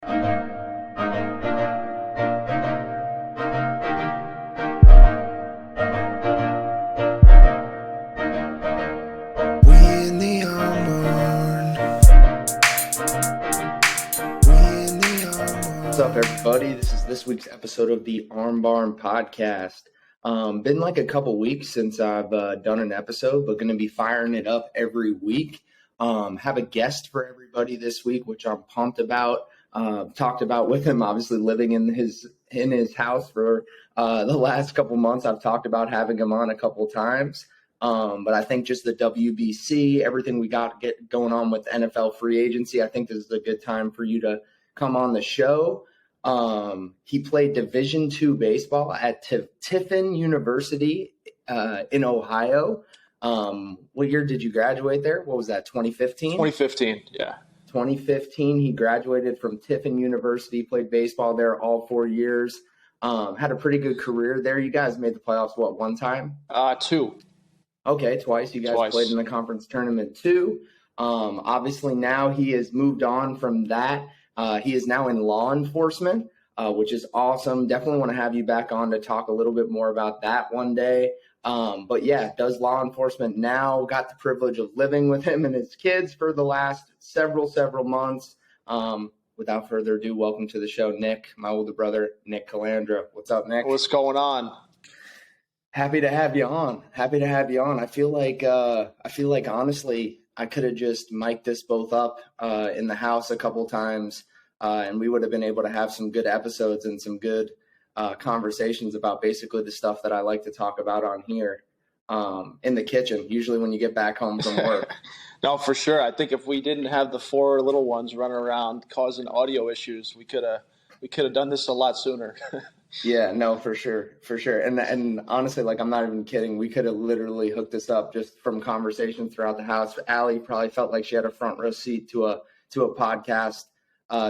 What's up, everybody? This is this week's episode of the Arm Barn Podcast. Been like a couple weeks since I've done an episode, but going to be firing it up every week. Have a guest for everybody this week, which I'm pumped about. Talked about with him, obviously living in his house for the last couple months. I've talked about having him on a couple times. But I think just the WBC, everything we got going on with NFL free agency, I think this is a good time for you to come on the show. He played Division II baseball at Tiffin University in Ohio. What year did you graduate there? What was that, 2015? 2015, yeah. 2015, he graduated from Tiffin University, played baseball there all 4 years. Had a pretty good career there. You guys made the playoffs, what, one time? Two. Okay, twice. You guys played in the conference tournament too. Obviously now he has moved on from that. He is now in law enforcement, which is awesome. Definitely want to have you back on to talk a little bit more about that one day. But yeah, does law enforcement now. Got the privilege of living with him and his kids for the last several months. Without further ado, welcome to the show, Nick, my older brother, Nick Calandra. What's up, Nick? What's going on? Happy to have you on. I feel like honestly, I could have just mic'd this both up in the house a couple times, and we would have been able to have some good episodes and some good conversations about basically the stuff that I like to talk about on here in the kitchen, usually when you get back home from work. No, for sure. I think if we didn't have the four little ones running around causing audio issues, we could have done this a lot sooner. Yeah, no, for sure. And honestly, like, I'm not even kidding. We could have literally hooked this up just from conversations throughout the house. Allie probably felt like she had a front row seat to a podcast,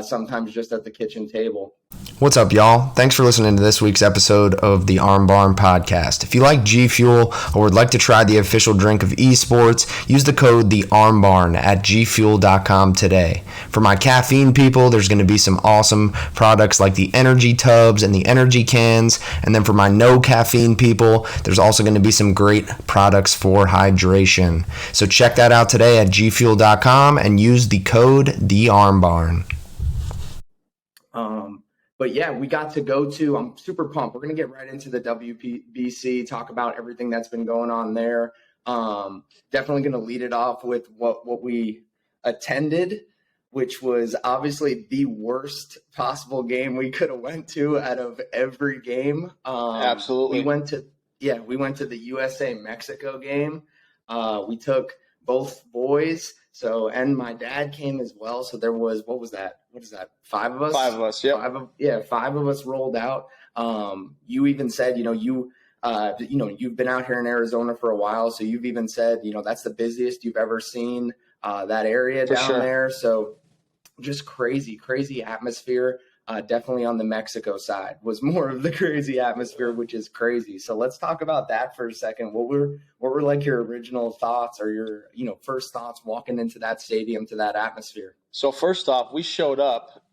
sometimes just at the kitchen table. What's up, y'all? Thanks for listening to this week's episode of the Arm Barn Podcast. If you like G Fuel or would like to try the official drink of esports, use the code TheArmBarn at gfuel.com today. For my caffeine people, there's going to be some awesome products like the energy tubs and the energy cans. And then for my no caffeine people, there's also going to be some great products for hydration. So check that out today at gfuel.com and use the code TheArmBarn. But yeah, we got to go to, I'm super pumped. We're going to get right into the WBC, talk about everything that's been going on there. Definitely going to lead it off with what we attended, which was obviously the worst possible game we could have went to out of every game. Absolutely. We went to the USA-Mexico game. We took both boys. So, and my dad came as well. So there was, what is that? 5 of us? 5 of us. Yep. 5 of us rolled out. You even said, you've been out here in Arizona for a while. So you've even said, that's the busiest you've ever seen that area down there. So just crazy atmosphere. Definitely on the Mexico side was more of the crazy atmosphere, which is crazy. So let's talk about that for a second. What were like your original thoughts or your, first thoughts walking into that stadium, to that atmosphere? So first off, we showed up,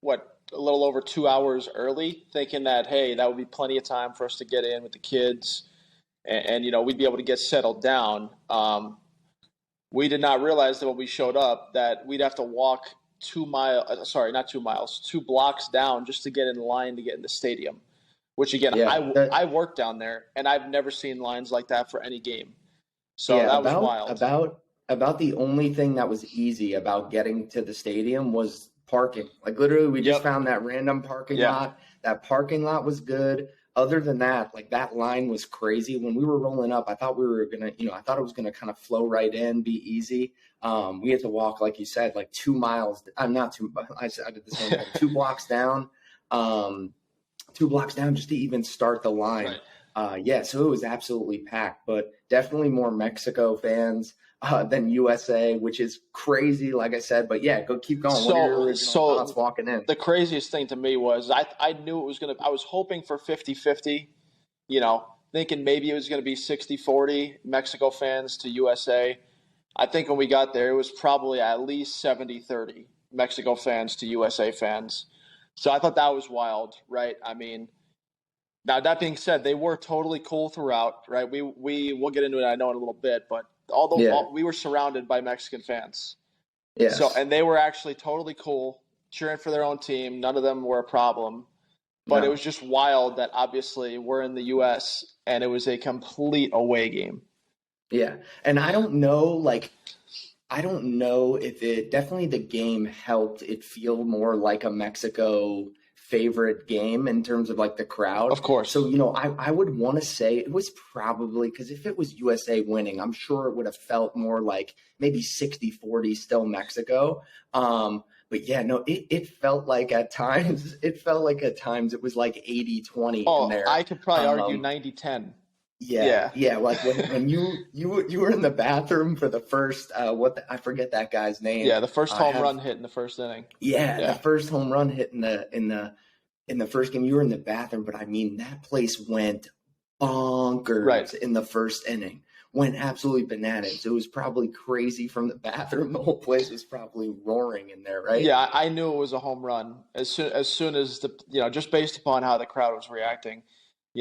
a little over 2 hours early, thinking that, hey, that would be plenty of time for us to get in with the kids and we'd be able to get settled down. We did not realize that when we showed up that we'd have to walk 2 blocks down just to get in line to get in the stadium, which again, I work down there and I've never seen lines like that for any game. So that was wild. About the only thing that was easy about getting to the stadium was parking. Like literally we just found that random parking lot. That parking lot was good. Other than that, like that line was crazy. When we were rolling up, I thought we were going to, I thought it was going to kind of flow right in, be easy. We had to walk, like you said, like 2 miles. I'm not 2, I did the same thing. 2 blocks down, 2 blocks down just to even start the line. Right. So it was absolutely packed, but definitely more Mexico fans than USA, which is crazy, like I said. But yeah, keep going. What are your original thoughts walking in? The craziest thing to me was I knew it was going to – I was hoping for 50-50, thinking maybe it was going to be 60-40 Mexico fans to USA. I think when we got there, it was probably at least 70-30 Mexico fans to USA fans. So I thought that was wild, right? I mean, now that being said, they were totally cool throughout, right? We'll get into it, I know, in a little bit, but we were surrounded by Mexican fans. Yes. So, and they were actually totally cool, cheering for their own team. None of them were a problem. But No. it was just wild that obviously we're in the U.S. and it was a complete away game. Yeah. And I don't know if definitely the game helped it feel more like a Mexico favorite game in terms of like the crowd. Of course. So, I would want to say it was probably, because if it was USA winning, I'm sure it would have felt more like maybe 60-40 still Mexico. But yeah, no, it felt like at times it was like 80-20 in there. I could probably argue 90-10. Yeah. Like when you were in the bathroom for the first I forget that guy's name. Yeah, the first home run hit in the first inning. Yeah, the first home run hit in the first game. You were in the bathroom, but I mean that place went bonkers in the first inning. Went absolutely bananas. It was probably crazy from the bathroom. The whole place was probably roaring in there, right? Yeah, I knew it was a home run as soon as just based upon how the crowd was reacting.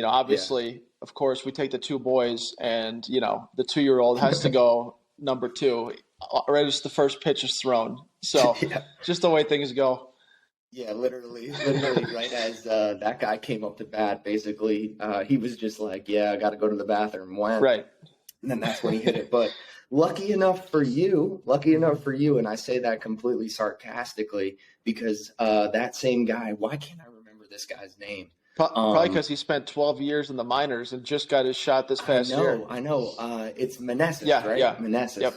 Obviously, of course, we take the two boys, and the 2-year-old has to go number 2 right as the first pitch is thrown. So just the way things go. Yeah, literally right as that guy came up to bat, basically, he was just like, "Yeah, I got to go to the bathroom." Went right. And then that's when he hit it. But lucky enough for you, and I say that completely sarcastically because that same guy, why can't I remember this guy's name? Probably because he spent 12 years in the minors and just got his shot this past year. I know. It's Meneses, right? Yeah. Meneses. Yep.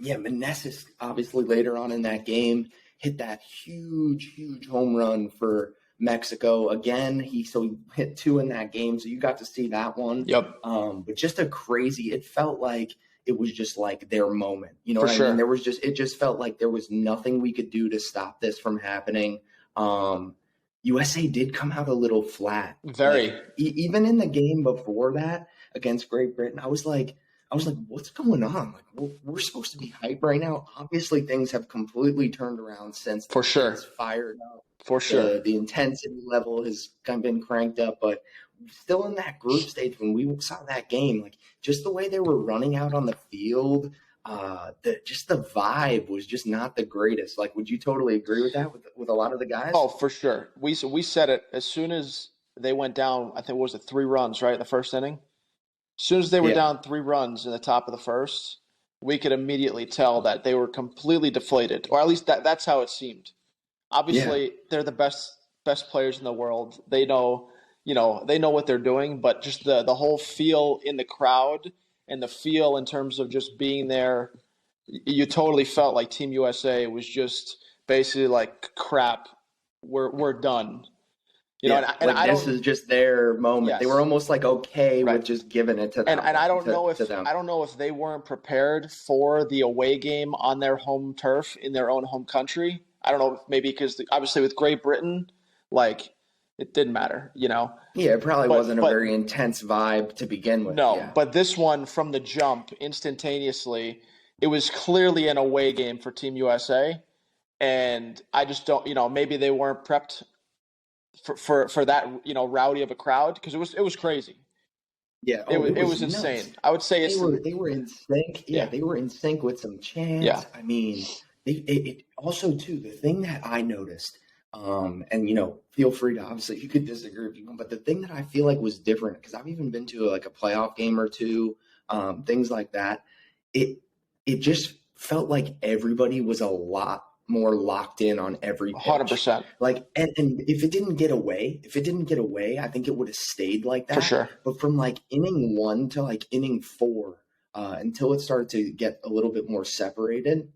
Yeah, Meneses obviously later on in that game hit that huge home run for Mexico again. He hit 2 in that game, so you got to see that one. Yep. But just it felt like it was just like their moment. You know For what sure. I mean? It just felt like there was nothing we could do to stop this from happening. USA did come out a little flat. Very. Even in the game before that against Great Britain, I was like, what's going on? Like, we're supposed to be hype right now. Obviously, things have completely turned around since For sure. It's fired up. For sure. The intensity level has kind of been cranked up, but still in that group stage when we saw that game, like just the way they were running out on the field, the vibe was just not the greatest. Like, would you totally agree with that with a lot of the guys? Oh, for sure. We said it as soon as they went down. I think it was 3 runs, right, in the first inning. As soon as they were down 3 runs in the top of the first, we could immediately tell that they were completely deflated, or at least that's how it seemed. Obviously, they're the best players in the world. They know, they know what they're doing, but just the whole feel in the crowd and the feel in terms of just being there, you totally felt like Team USA was just basically like, crap, we're done. This is just their moment. Yes. They were almost like okay with just giving it to them. And I don't know if they weren't prepared for the away game on their home turf in their own home country. I don't know, maybe because obviously with Great Britain, like it didn't matter, Yeah, it probably wasn't a very intense vibe to begin with. No, but this one from the jump, instantaneously, it was clearly an away game for Team USA, and I just don't, maybe they weren't prepped for that, rowdy of a crowd, because it was crazy. Yeah, it was insane. Nuts. I would say they were in sync. Yeah, they were in sync with some chants. Yeah. I mean, it also too, the thing that I noticed, and feel free to, obviously you could disagree if you want, but the thing that I feel like was different, because I've even been to like a playoff game or two, things like that. It just felt like everybody was a lot more locked in on every pitch. 100%. Like, and if it didn't get away, I think it would have stayed like that. For sure. But from like inning 1 to like inning 4, until it started to get a little bit more separated,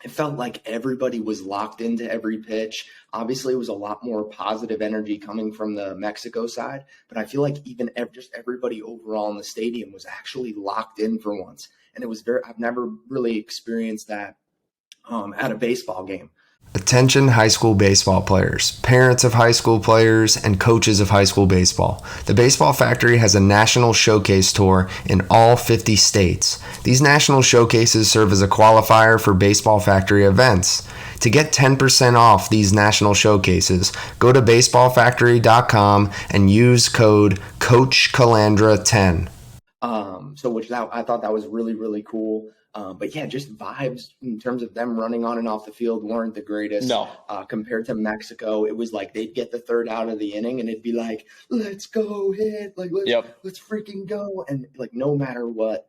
it felt like everybody was locked into every pitch. Obviously, it was a lot more positive energy coming from the Mexico side, but I feel like even just everybody overall in the stadium was actually locked in for once. And it was I've never really experienced that at a baseball game. Attention high school baseball players, parents of high school players, and coaches of high school baseball. The Baseball Factory has a national showcase tour in all 50 states. These national showcases serve as a qualifier for Baseball Factory events. To get 10% off these national showcases, go to baseballfactory.com and use code CoachCalandra10. So which I thought that was really, really cool. But yeah, just vibes in terms of them running on and off the field weren't the greatest. No. Compared to Mexico, it was like they'd get the third out of the inning and it'd be like, let's go hit, like let's freaking go. And like no matter what,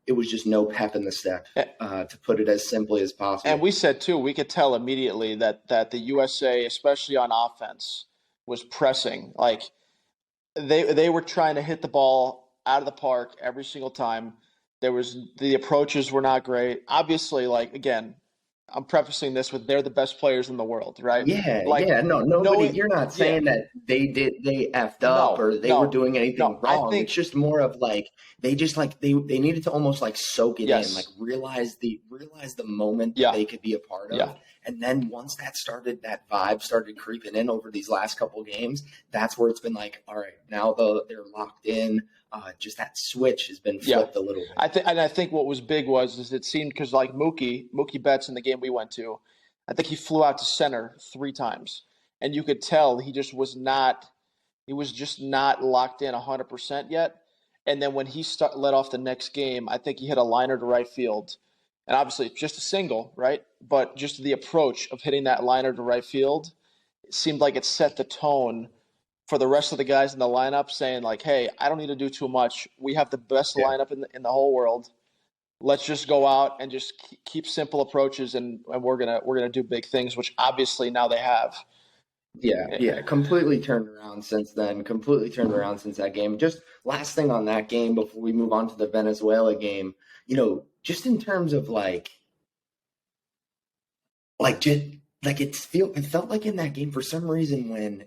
it was just no pep in the step, to put it as simply as possible. And we said too, we could tell immediately that the USA, especially on offense, was pressing. Like they were trying to hit the ball out of the park every single time. The approaches were not great. Obviously, like again, I'm prefacing this with they're the best players in the world, right? Yeah, like, nobody. You're not saying that they effed up or they were doing anything wrong. It's just more of like they needed to almost like soak it in, like realize the moment that they could be a part of. And then once that vibe started creeping in over these last couple games, that's where it's been like, all right, now they're locked in. Just that switch has been flipped a little bit. I think what was big was it seemed because like Mookie Betts in the game we went to, I think he flew out to center 3 times, and you could tell he was just not locked in 100% yet. And then when he led off the next game, I think he hit a liner to right field, and obviously just a single, right? But just the approach of hitting that liner to right field, it seemed like it set the tone for the rest of the guys in the lineup, saying like, hey, I don't need to do too much. We have the best lineup in the whole world. Let's just go out and just keep simple approaches, and we're gonna do big things, which obviously now they have. Yeah, completely turned around since then. Completely turned around since that game. Just last thing on that game before we move on to the Venezuela game, just in terms of it felt like in that game for some reason when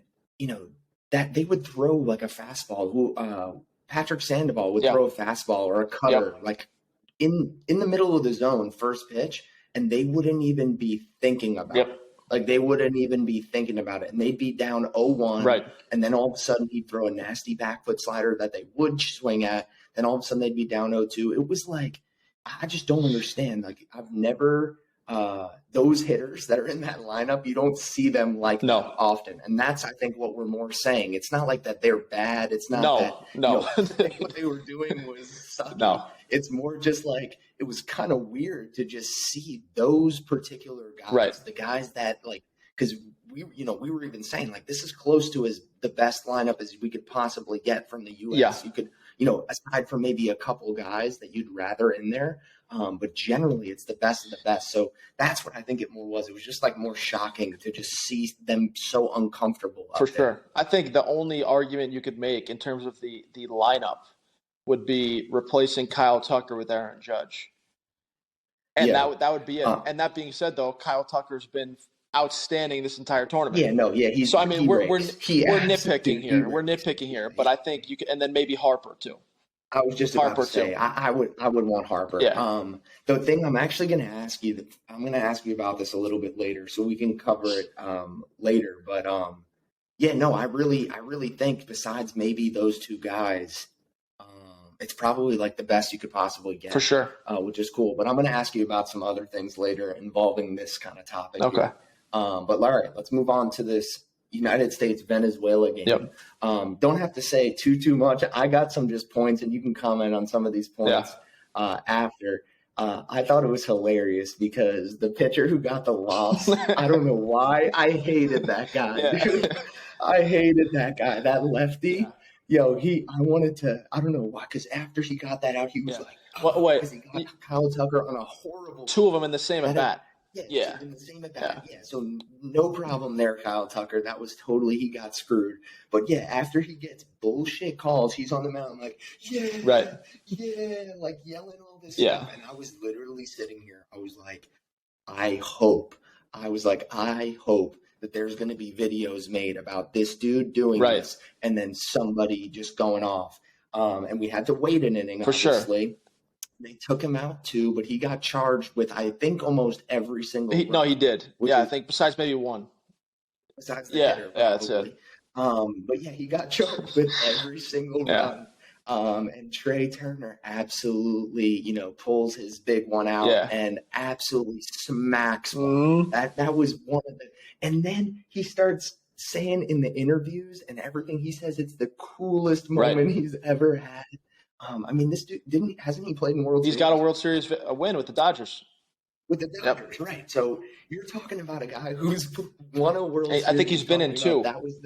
that they would throw like a fastball. Patrick Sandoval would throw a fastball or a cutter like in the middle of the zone, first pitch, and they wouldn't even be thinking about it. Like they wouldn't even be thinking about it, and they'd be down 0-1, right? And then all of a sudden he'd throw a nasty back foot slider that they would swing at. Then all of a sudden they'd be down 0-2. It was like I just don't understand. Like I've never. Those hitters that are in that lineup, you don't see them that often. And that's, I think, what we're more saying. It's not like that they're bad. It's not what they were doing was sucky. No. It's more just like it was kind of weird to just see those particular guys, right. The guys that because we were even saying this is close to the best lineup as we could possibly get from the U.S. Yeah. You could, aside from maybe a couple guys that you'd rather in there. But generally, it's the best of the best. So that's what I think it more was. It was just more shocking to just see them so uncomfortable. For sure. I think the only argument you could make in terms of the lineup would be replacing Kyle Tucker with Aaron Judge. And that would be it. And that being said, though, Kyle Tucker's been outstanding this entire tournament. We're nitpicking here. We're nitpicking here. But I think you could, and then maybe Harper too. I was just about to say I would want Harper. Yeah. The thing I'm actually going to ask you, about this a little bit later, so we can cover it later. But I really think besides maybe those two guys, it's probably the best you could possibly get. For sure. Which is cool. But I'm going to ask you about some other things later involving this kind of topic. Okay. Here. But all right, let's move on to this United States-Venezuela game. Yep. Don't have to say too much. I got some just points, and you can comment on some of these points after. I thought it was hilarious because the pitcher who got the loss, I don't know why, I hated that guy. Dude. I hated that guy, that lefty. Yo, I don't know why, because after he got that out, he was because he got Kyle Tucker on a horrible. Two of them in the same at bat. Yeah. In the same at bat. Yeah. So no problem there, Kyle Tucker. That was totally, he got screwed. But after he gets bullshit calls, he's on the mound yelling all this stuff. And I was literally sitting here. I was like, I hope that there's going to be videos made about this dude doing this and then somebody just going off. And we had to wait an inning, obviously. Sure. They took him out too, but he got charged with, I think, almost every single run. No, he did. I think besides maybe one. Besides the hitter, that's it. But he got charged with every single run. And Trey Turner absolutely, pulls his big one out and absolutely smacks one. That was one of the, and then he starts saying in the interviews and everything, he says it's the coolest moment he's ever had. This dude hasn't he played in World Series? He's got a World Series win with the Dodgers. With the Dodgers, right? So you're talking about a guy who's won a World Series. I think he's been in two. That was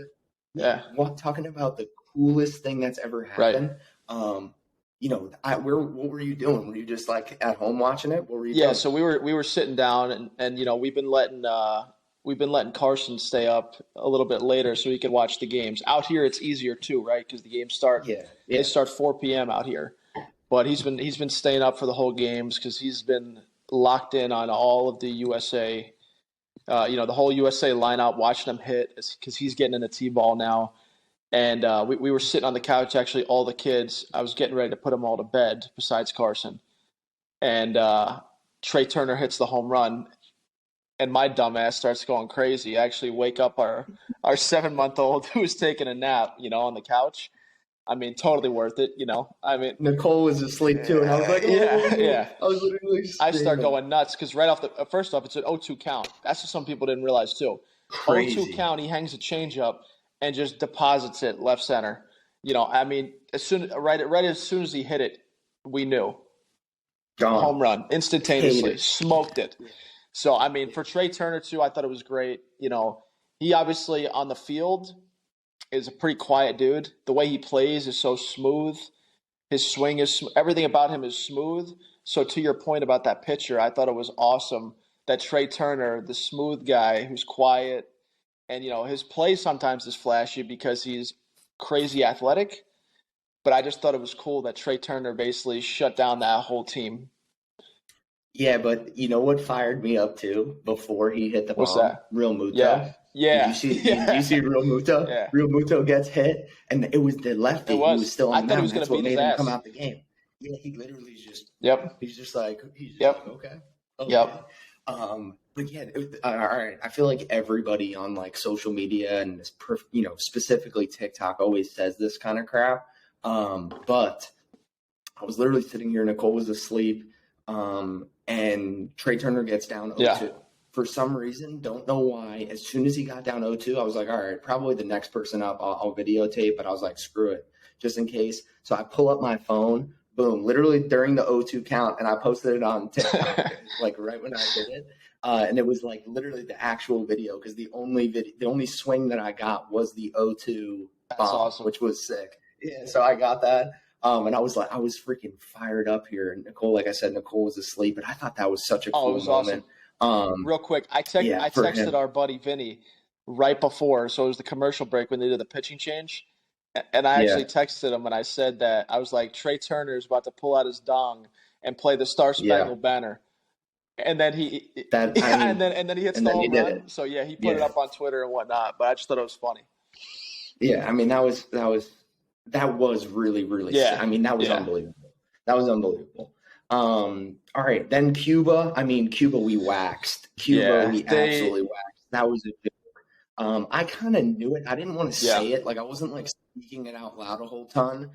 talking about the coolest thing that's ever happened. Right. What were you doing? Were you just like at home watching it? What were you doing? So we were sitting down and we've been letting Carson stay up a little bit later so he could watch the games. Out here it's easier too, right? Because the games start they start 4 p.m. out here. But he's been staying up for the whole games because he's been locked in on all of the USA, the whole USA lineup, watching them hit because he's getting into T-ball now. And we were sitting on the couch, actually, all the kids. I was getting ready to put them all to bed besides Carson. And Trey Turner hits the home run, and my dumbass starts going crazy. I actually wake up our 7-month-old who's taking a nap, on the couch. Totally worth it, Nicole was asleep too, and I was like, yeah. I was literally I start going nuts because right off first off, it's an 0-2 count. That's what some people didn't realize too. Crazy. 0-2 count, he hangs a changeup and just deposits it left center. As soon as he hit it, we knew. Gone. Home run, instantaneously, smoked it. So, for Trey Turner too, I thought it was great. He obviously on the field is a pretty quiet dude. The way he plays is so smooth. His swing is everything about him is smooth. So to your point about that pitcher, I thought it was awesome that Trey Turner, the smooth guy who's quiet, and his play sometimes is flashy because he's crazy athletic. But I just thought it was cool that Trey Turner basically shut down that whole team. Yeah, but you know what fired me up too before he hit the bomb? What's that? Real Muto. Yeah. Did you see Real Muto? Yeah. Real Muto gets hit, and it was the lefty who was still on the mound. That's what made him come out the game. Yeah, he literally just he's just like okay. Yep. But yeah, all right. I feel like everybody on like social media and specifically TikTok always says this kind of crap. But I was literally sitting here, Nicole was asleep, and Trey Turner gets down 0-2. Yeah. For some reason, don't know why. As soon as he got down 0-2, I was like, all right, probably the next person up, I'll videotape. But I was like, screw it, just in case. So I pull up my phone, boom, literally during the 0-2 count, and I posted it on TikTok, like right when I did it. And it was like literally the actual video because the only swing that I got was the 0-2 bomb, awesome. Which was sick. Yeah, so I got that. And I was freaking fired up here. And Nicole, like I said, Nicole was asleep, but I thought that was such a cool moment. Awesome. Real quick, I texted our buddy Vinny right before, so it was the commercial break when they did the pitching change, and I actually texted him and I said that I was like, Trey Turner is about to pull out his dong and play the Star Spangled Banner, and then he and then he hits the home run. So he put it up on Twitter and whatnot, but I just thought it was funny. Yeah, that was really, really sick. That was unbelievable. That was unbelievable. All right, then Cuba. Cuba we waxed. Absolutely waxed. That was a joke. I kind of knew it. I didn't want to say it. Like I wasn't like speaking it out loud a whole ton.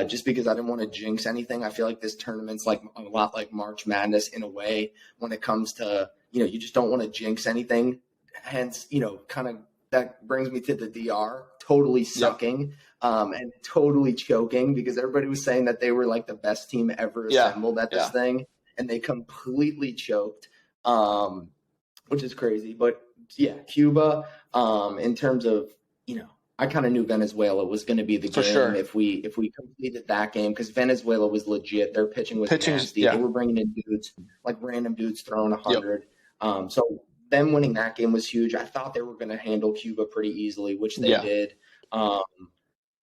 Just because I didn't want to jinx anything. I feel like this tournament's like a lot like March Madness in a way when it comes to, you just don't want to jinx anything. Hence, kind of that brings me to the DR totally sucking and totally choking because everybody was saying that they were like the best team ever assembled at this thing. And they completely choked, which is crazy. But Cuba, in terms of, I kind of knew Venezuela was going to be the game if we completed that game because Venezuela was legit. Their pitching was nasty. They were bringing in dudes, like random dudes throwing 100. So them winning that game was huge. I thought they were going to handle Cuba pretty easily, which they did.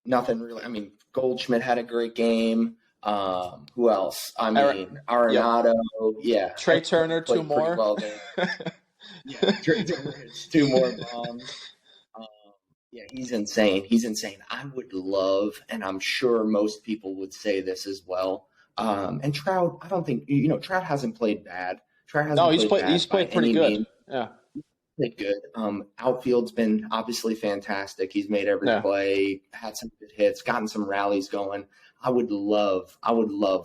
Nothing really. Goldschmidt had a great game. Who else? Arenado. Yeah. Trey Turner, 2 more. Well Trey Turner hits 2 more bombs. He's insane. I would love, and I'm sure most people would say this as well. And Trout, I don't think Trout hasn't played bad. He's played pretty good. Yeah. Played good. Outfield's been obviously fantastic. He's made every Yeah, play, had some good hits, gotten some rallies going. I would love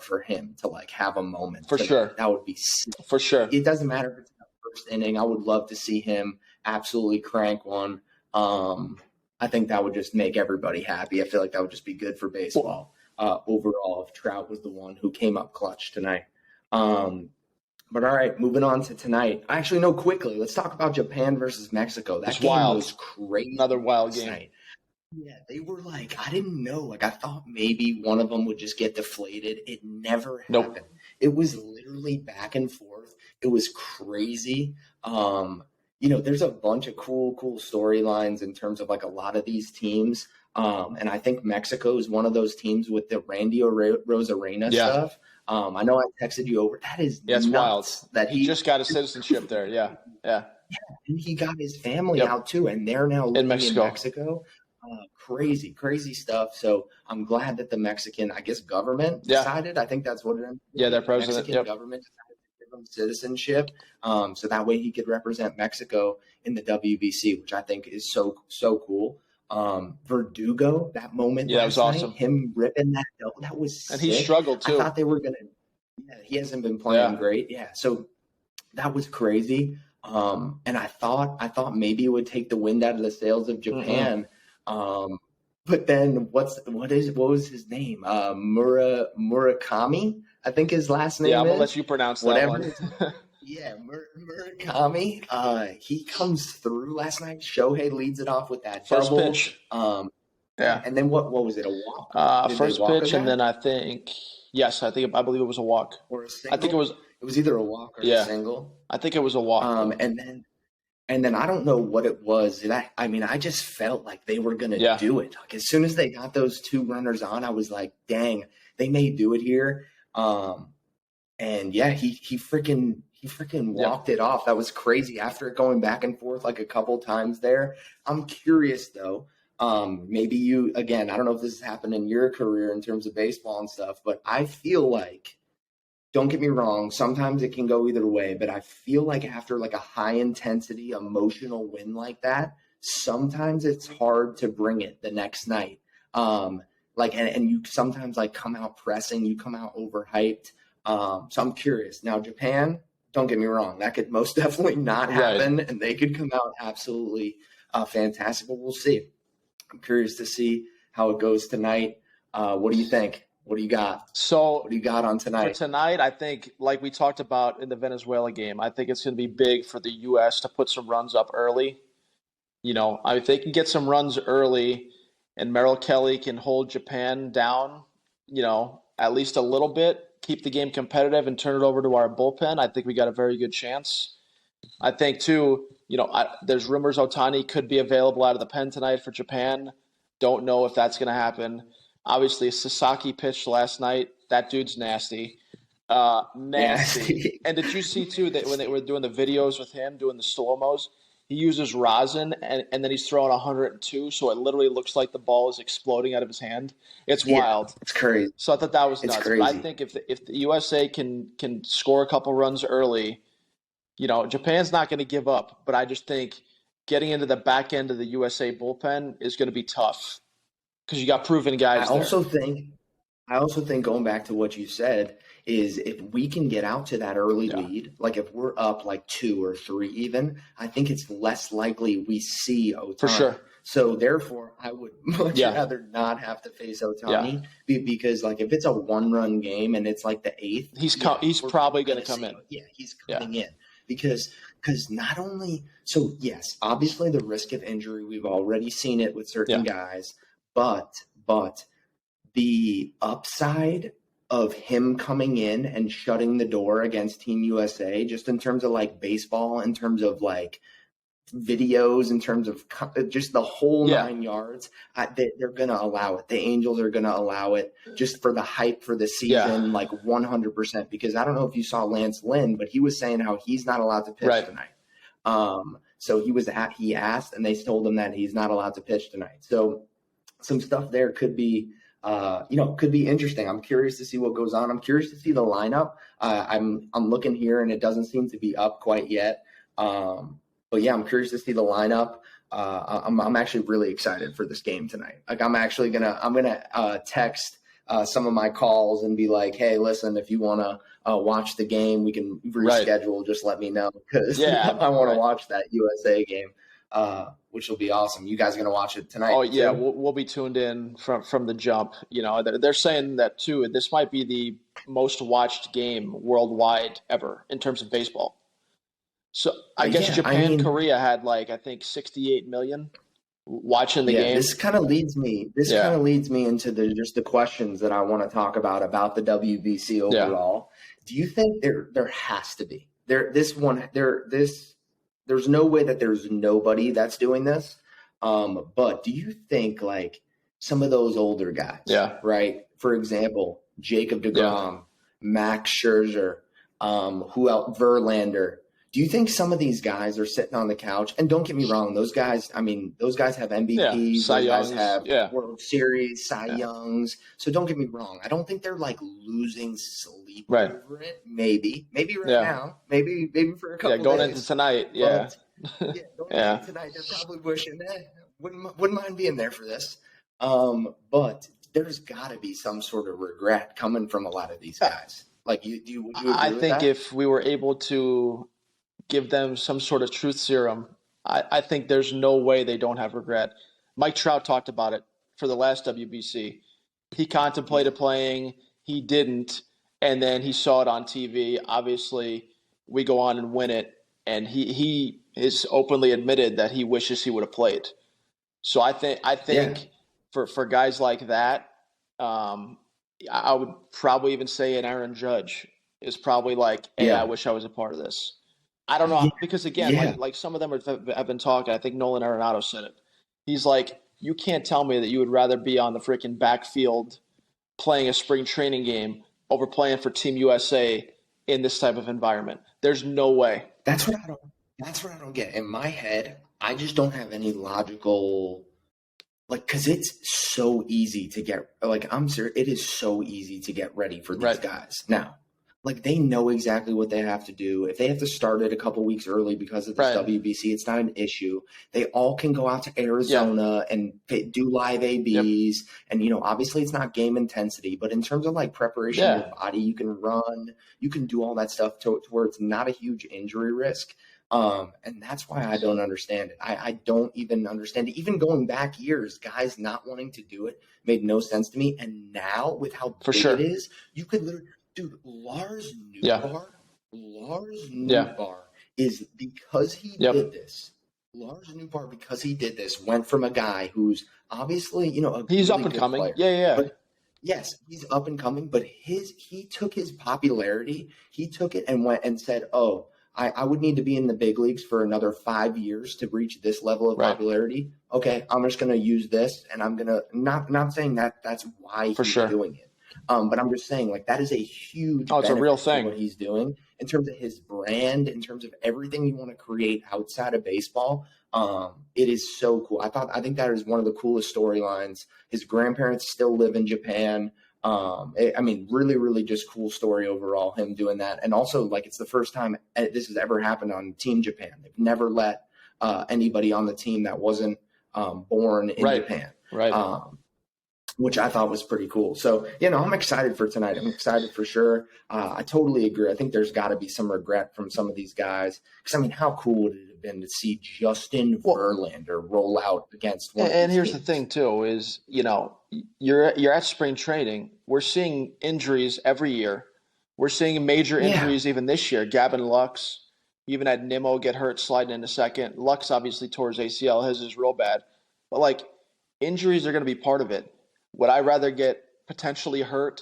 for him to like have a moment for tonight. sure. That would be sick. For sure. It doesn't matter if it's in the first inning. I would love to see him absolutely crank one. I think that would just make everybody happy. I feel like that would just be good for baseball overall if Trout was the one who came up clutch tonight. But all right, moving on to tonight. Actually, no, quickly. Let's talk about Japan versus Mexico. That It's game wild. was crazy Another wild last game. night. Yeah, they were like, I didn't know. Like, I thought maybe one of them would just get deflated. It never Nope. happened. It was literally back and forth. It was crazy. There's a bunch of cool storylines in terms of like a lot of these teams. And I think Mexico is one of those teams with the Randy Rosarena Yeah. stuff. I know I texted you over. That is Yeah, it's wild. nuts. That He just got his citizenship there. Yeah. and he got his family Yep. out too, and they're now living in Mexico. Mexico. Crazy stuff. So I'm glad that the Mexican, I guess, government Yeah. decided. I think that's what it ended. Yeah, their The president. Mexican Yep. government decided to give him citizenship, so that way he could represent Mexico in the WBC, which I think is so cool. Verdugo, that moment, Yeah, that was last awesome. night, him ripping that double, that was sick. And he struggled I too. thought they were gonna. Yeah, he hasn't been playing Yeah. great. Yeah, so that was crazy. And I thought maybe it would take the wind out of the sails of Japan. But then what was his name? Murakami, I think his last name Yeah, I'm is. gonna let you pronounce that Whatever. one. Yeah, Murakami. He comes through last night. Shohei leads it off with that First double. pitch. Yeah. And then what was it? A walk? Did they First walk pitch, that? and then I believe it was a walk. Or a single? I think it was. It was either a walk or Yeah. a single. I think it was a walk. And then I don't know what it was. I just felt like they were going to do it. Like as soon as they got those two runners on, I was like, dang, they may do it here. And yeah, he freaking walked it off. That was crazy after it going back and forth like a couple times there. I'm curious though. Maybe you, again, I don't know if this has happened in your career in terms of baseball and stuff, but I feel like, don't get me wrong, sometimes it can go either way, but I feel like after like a high intensity emotional win like that, sometimes it's hard to bring it the next night. And you sometimes like come out pressing, you come out overhyped. So I'm curious. Now Japan, don't get me wrong, that could most definitely not happen, and they could come out absolutely fantastic, but we'll see. I'm curious to see how it goes tonight. What do you think? What do you got? So what do you got on tonight? For tonight, I think, like we talked about in the Venezuela game, I think it's going to be big for the U.S. to put some runs up early. If they can get some runs early and Merrill Kelly can hold Japan down, at least a little bit, keep the game competitive and turn it over to our bullpen, I think we got a very good chance. I think, too, there's rumors Ohtani could be available out of the pen tonight for Japan. Don't know if that's going to happen. Obviously, Sasaki pitched last night. That dude's nasty. Nasty. And did you see, too, that when they were doing the videos with him, doing the slow-mos, he uses rosin, and then he's throwing 102, so it literally looks like the ball is exploding out of his hand. It's wild. It's crazy. So I thought that was nuts. It's crazy. But I think if the USA can score a couple runs early, Japan's not going to give up. But I just think getting into the back end of the USA bullpen is going to be tough because you got proven guys I also think going back to what you said is if we can get out to that early lead, like if we're up like 2 or 3 even, I think it's less likely we see Ohtani. For sure. So therefore, I would much rather not have to face Ohtani because like if it's a 1-run game and it's like the 8th, he's probably going to come in. Yeah, he's coming in because not only yes, obviously the risk of injury, we've already seen it with certain guys, but the upside of him coming in and shutting the door against Team USA, just in terms of like baseball, in terms of like videos, in terms of just the whole 9 yards, they're going to allow it. The Angels are going to allow it just for the hype for the season, like 100%. Because I don't know if you saw Lance Lynn, but he was saying how he's not allowed to pitch tonight. So he asked, and they told him that he's not allowed to pitch tonight. So some stuff there could be interesting. I'm curious to see what goes on. I'm curious to see the lineup. I'm looking here, and it doesn't seem to be up quite yet. But yeah, I'm curious to see the lineup. I'm actually really excited for this game tonight. Like I'm gonna text some of my calls and be like, hey, listen, if you want to watch the game, we can reschedule. Just let me know because I want to watch that USA game, which will be awesome. You guys are gonna watch it tonight? Oh yeah, too? we'll be tuned in from the jump. You know, they're saying that too. This might be the most watched game worldwide ever in terms of baseball. So I guess Korea had like I think 68 million watching the game. This kind of leads me. Kind of leads me into the questions that I want to talk about the WBC overall. Do you think there has to be there's no way that there's nobody that's doing this. But do you think like some of those older guys, right? For example, Jacob deGrom, Max Scherzer, who else? Verlander. Do you think some of these guys are sitting on the couch? And don't get me wrong, those guys have MVPs, those guys have World Series, Cy Youngs. So don't get me wrong. I don't think they're like losing sleep over it. Maybe now. Maybe for a couple days. Going into tonight, Going into tonight, they're probably wishing wouldn't mind being there for this. But there's got to be some sort of regret coming from a lot of these guys. Like would you agree I with think that? if we were able to give them some sort of truth serum, I think there's no way they don't have regret. Mike Trout talked about it for the last WBC. He contemplated playing, he didn't, and then he saw it on TV. Obviously, we go on and win it, and he is openly admitted that he wishes he would have played. So I think for guys like that, I would probably even say an Aaron Judge is probably like, hey, I wish I was a part of this. I don't know, because again, like some of them have been talking. I think Nolan Arenado said it. He's like, you can't tell me that you would rather be on the freaking backfield playing a spring training game over playing for Team USA in this type of environment. There's no way. That's what I don't get. In my head, I just don't have any logical, like, because it's so easy to get, like, I'm serious, it is so easy to get ready for these guys. Now, like, they know exactly what they have to do. If they have to start it a couple weeks early because of this WBC, it's not an issue. They all can go out to Arizona and do live ABs. And, obviously it's not game intensity, but in terms of, like, preparation of your body, you can run, you can do all that stuff to where it's not a huge injury risk. And that's why I don't understand it. I don't even understand it. Even going back years, guys not wanting to do it made no sense to me. And now with how big it is, you could literally – dude, Lars Nootbaar is because he did this. Lars Nootbaar, because he did this, went from a guy who's obviously, he's really up and coming. Player. But yes, he's up and coming, but he took his popularity, he took it and went and said, oh, I would need to be in the big leagues for another 5 years to reach this level of popularity. Okay, I'm just going to use this, and I'm going to not saying that's why he's doing it. But I'm just saying, like, that is a huge it's a real thing. What he's doing in terms of his brand, in terms of everything you want to create outside of baseball. It is so cool. I think that is one of the coolest storylines. His grandparents still live in Japan. Really, really just cool story overall, him doing that. And also, like, it's the first time this has ever happened on Team Japan. They've never let anybody on the team that wasn't born in Japan. Which I thought was pretty cool. So, I'm excited for tonight. I'm excited for sure. I totally agree. I think there's got to be some regret from some of these guys. Because, how cool would it have been to see Justin Verlander roll out against one of these here's teams? the thing, too, is, you're at spring training. We're seeing injuries every year. We're seeing major injuries even this year. Gavin Lux, even had Nimmo get hurt sliding into second. Lux obviously tore his ACL. His is real bad. But, like, injuries are going to be part of it. Would I rather get potentially hurt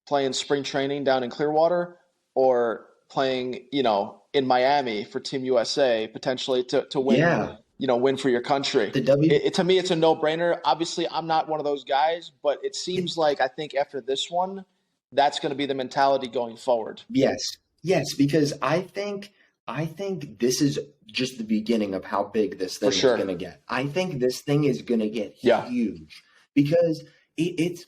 playing spring training down in Clearwater or playing, in Miami for Team USA potentially to win, win for your country? To me, it's a no-brainer. Obviously, I'm not one of those guys, but it seems like I think after this one, that's going to be the mentality going forward. Yes, because I think this is just the beginning of how big this thing is going to get. I think this thing is going to get huge because it's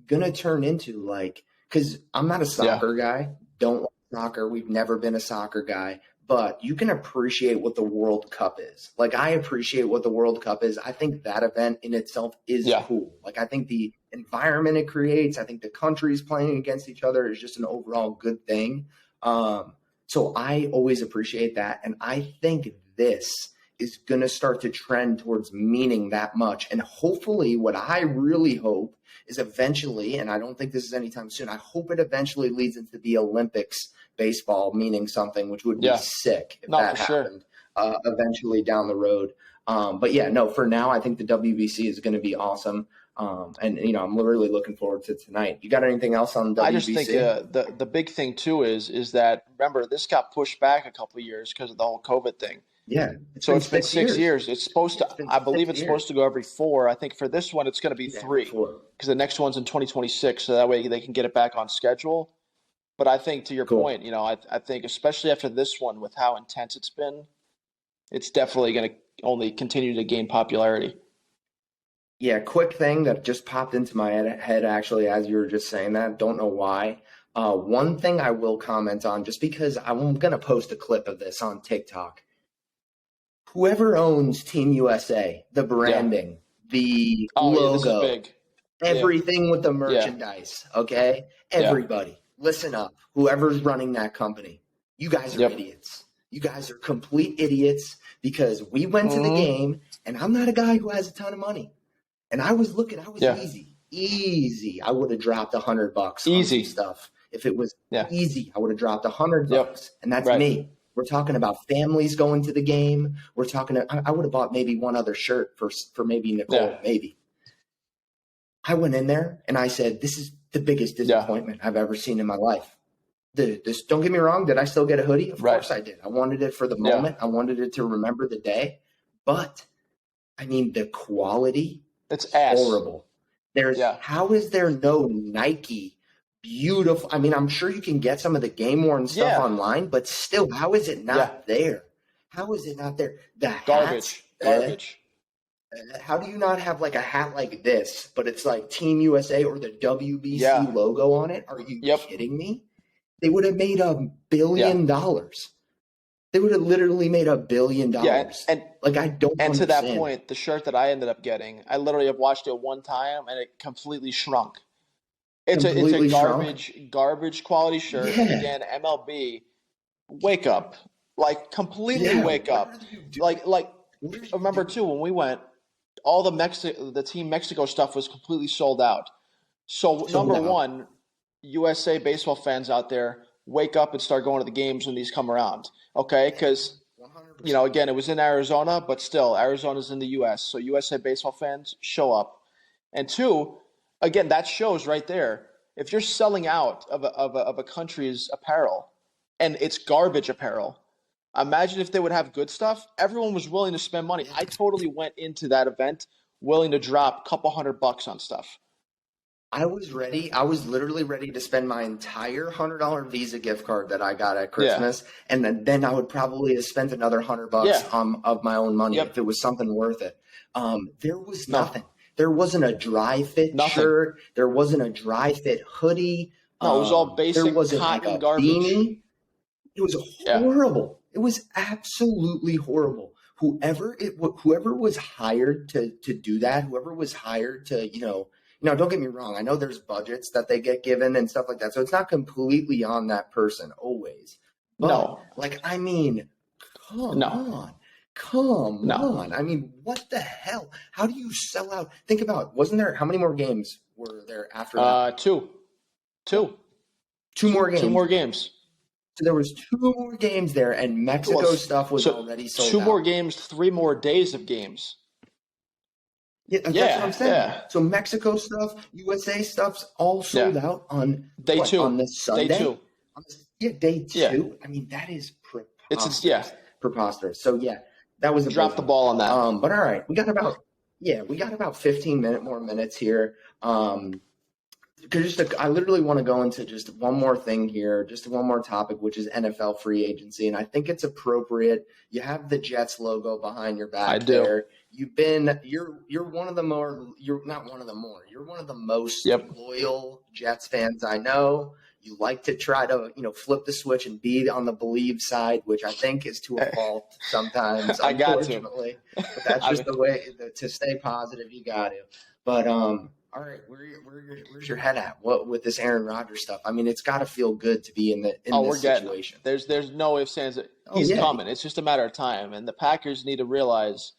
going to turn into, like, because I'm not a soccer guy, don't like soccer. We've never been a soccer guy, but you can appreciate what the World Cup is. Like, I appreciate what the World Cup is. I think that event in itself is cool. Like, I think the environment it creates, I think the countries playing against each other is just an overall good thing. So I always appreciate that. And I think this is going to start to trend towards meaning that much. And hopefully what I really hope is eventually, and I don't think this is anytime soon, I hope it eventually leads into the Olympics baseball meaning something, which would be sick if that happened eventually down the road. But yeah, no, for now, I think the WBC is going to be awesome. And, you know, I'm really looking forward to tonight. You got anything else on WBC? I just think the big thing, too, is that, remember, this got pushed back a couple of years because of the whole COVID thing. Yeah. So it's been 6 years. It's supposed to, I believe it's supposed to go every 4. I think for this one, it's going to be 3 because the next one's in 2026. So that way they can get it back on schedule. But I think to your point, you know, I think especially after this one with how intense it's been, it's definitely going to only continue to gain popularity. Yeah, quick thing that just popped into my head actually as you were just saying that. Don't know why. One thing I will comment on, just because I'm going to post a clip of this on TikTok. Whoever owns Team USA, the branding, the logo, everything with the merchandise, okay? Everybody, listen up. Whoever's running that company, you guys are idiots. You guys are complete idiots because we went to the game, and I'm not a guy who has a ton of money. And I was looking, I was easy. I would have dropped $100 on some stuff. If it was easy, I would have dropped $100. And that's me. We're talking about families going to the game. We're talking. I would have bought maybe one other shirt for maybe Nicole, maybe. I went in there and I said, "This is the biggest disappointment I've ever seen in my life." Don't get me wrong. Did I still get a hoodie? Of course I did. I wanted it for the moment. I wanted it to remember the day. But I mean, the quality. It's ass. Horrible. How is there no Nike? Beautiful. I mean, I'm sure you can get some of the game worn stuff online, but still, how is it not there? How is it not there? The hats, garbage. How do you not have like a hat like this, but it's like Team USA or the WBC logo on it? Are you kidding me? They would have made $1 billion. They would have literally made $1 billion. And like, I don't. And understand. to that point, the shirt that I ended up getting, I literally have watched it one time, and it completely shrunk. It's a garbage quality shirt. Yeah. Again, MLB, wake up. Like, completely wake up. Like remember too, when we went, all the Team Mexico stuff was completely sold out. So number one, USA baseball fans out there, wake up and start going to the games when these come around. Okay? Because, you know, again, it was in Arizona, but still, Arizona's in the US. So USA baseball fans, show up. And 2, again, that shows right there. If you're selling out of a country's apparel, and it's garbage apparel, imagine if they would have good stuff. Everyone was willing to spend money. I totally went into that event willing to drop a couple $100 on stuff. I was ready. I was literally ready to spend my entire $100 Visa gift card that I got at Christmas, and then I would probably have spent another $100 of my own money if it was something worth it. There was nothing. There wasn't a dry fit shirt. There wasn't a dry fit hoodie. No, it was all basic there wasn't cotton like a garbage. Beanie. It was horrible. It was absolutely horrible. Whoever was hired to do that, whoever was hired to, don't get me wrong. I know there's budgets that they get given and stuff like that. So it's not completely on that person always. But, I mean, come on. Come on. I mean, what the hell? How do you sell out? Think about, how many more games were there after that? 2. 2 more games. 2 more games. So there was 2 more games there, and Mexico stuff was already sold out. 2 more games, 3 more days of games. Yeah, that's what I'm saying. Yeah. So Mexico stuff, USA stuff's all sold out on day 2. On this Sunday. Day 2. Day 2. Yeah. I mean, that is preposterous. It's preposterous. So that was drop the ball on that. But all right, we got about 15 more minutes here. Because I literally want to go into just one more thing here, just one more topic, which is NFL free agency, and I think it's appropriate. You have the Jets logo behind your back there. You're one of the more. You're not one of the more. You're one of the most loyal Jets fans I know. You like to try to, flip the switch and be on the believe side, which I think is to a fault sometimes, I got to. unfortunately. But that's just the way to stay positive. You got to. But all right, where's your head at? What with this Aaron Rodgers stuff? I mean, it's got to feel good to be in this situation. There's no ifs, ands. He's coming. It's just a matter of time, and the Packers need to realize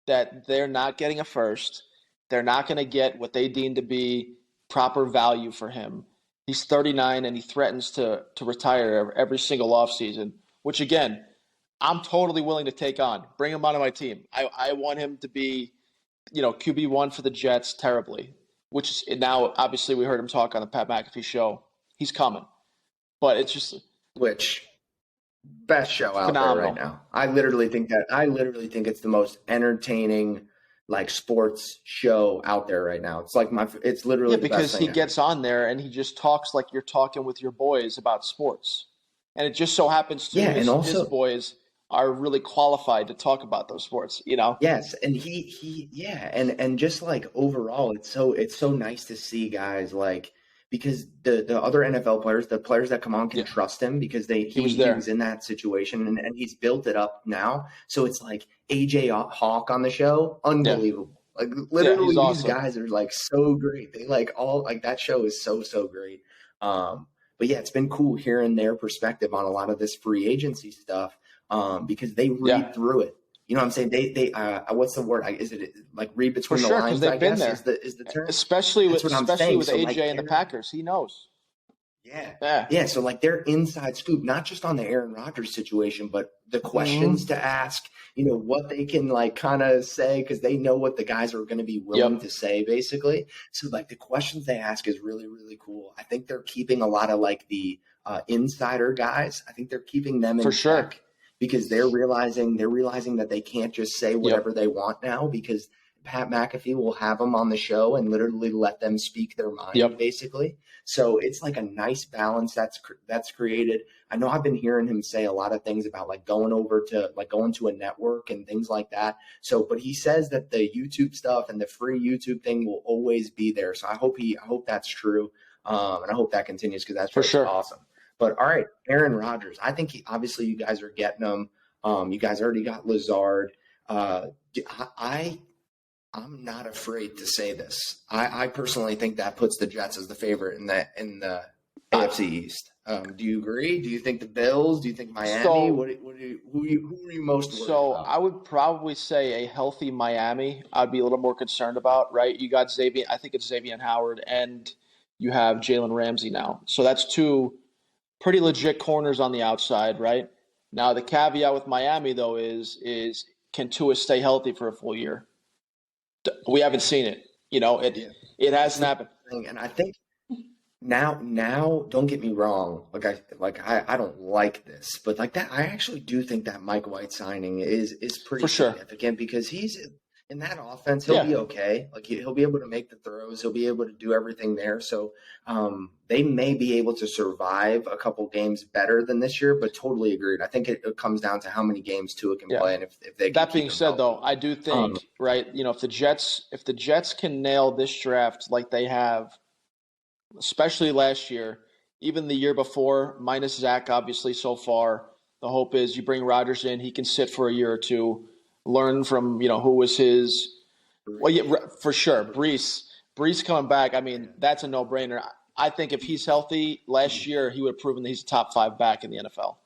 that they're not getting a first. They're not going to get what they deem to be proper value for him. He's 39 and he threatens to retire every single offseason, which, again, I'm totally willing to take on. Bring him onto my team. I want him to be, QB1 for the Jets terribly, which is now, obviously, we heard him talk on the Pat McAfee show. He's coming. But it's just – which best show out phenomenal. There right now. I literally think it's the most entertaining – like sports show out there right now. It's literally the best because thing he ever. gets on there and he just talks like you're talking with your boys about sports. And it just so happens to his boys are really qualified to talk about those sports, Yes, and and just like overall it's so nice to see guys like because the other NFL players, the players that come on can trust him because he was in that situation and he's built it up now. So it's like AJ Hawk on the show, unbelievable. Like literally these guys are like so great. They like all like that show is so great. But yeah, it's been cool hearing their perspective on a lot of this free agency stuff because they read through it. You know what I'm saying? They what's the word? Is it like read between the lines? They've been there. Is the term? Especially with AJ and the Packers, he knows. Yeah. So like their inside scoop, not just on the Aaron Rodgers situation, but the questions to ask. What they can like kind of say because they know what the guys are going to be willing to say, basically. So like the questions they ask is really really cool. I think they're keeping a lot of like the insider guys. I think they're keeping them in check. Because they're realizing that they can't just say whatever they want now because Pat McAfee will have them on the show and literally let them speak their mind, basically. So it's like a nice balance that's created. I know I've been hearing him say a lot of things about like going to a network and things like that. So, but he says that the YouTube stuff and the free YouTube thing will always be there. So I hope that's true. And I hope that continues because that's for sure awesome. But all right, Aaron Rodgers. I think obviously you guys are getting him. You guys already got Lazard. I'm not afraid to say this. I personally think that puts the Jets as the favorite in the AFC East. Do you agree? Do you think the Bills? Do you think Miami? Who are you most worried about? I would probably say a healthy Miami. I'd be a little more concerned about. Right? You got Xavier. I think it's Xavier Howard, and you have Jalen Ramsey now. So that's two pretty legit corners on the outside, right? Now the caveat with Miami though is can Tua stay healthy for a full year? We haven't seen it. It hasn't happened. And I think now don't get me wrong. I don't like this, but like that I actually do think that Mike White signing is pretty significant because he's in that offense, he'll be okay. Like he'll be able to make the throws. He'll be able to do everything there. So they may be able to survive a couple games better than this year, but totally agreed. I think it comes down to how many games Tua can play. And if they that being said, though, I do think, right, if the Jets can nail this draft like they have, especially last year, even the year before, minus Zach, obviously, so far, the hope is you bring Rodgers in, he can sit for a year or two, learn from, who was his – well, yeah, for sure. Brees coming back, I mean, that's a no-brainer. I think if he's healthy, last year he would have proven that he's a top 5 back in the NFL.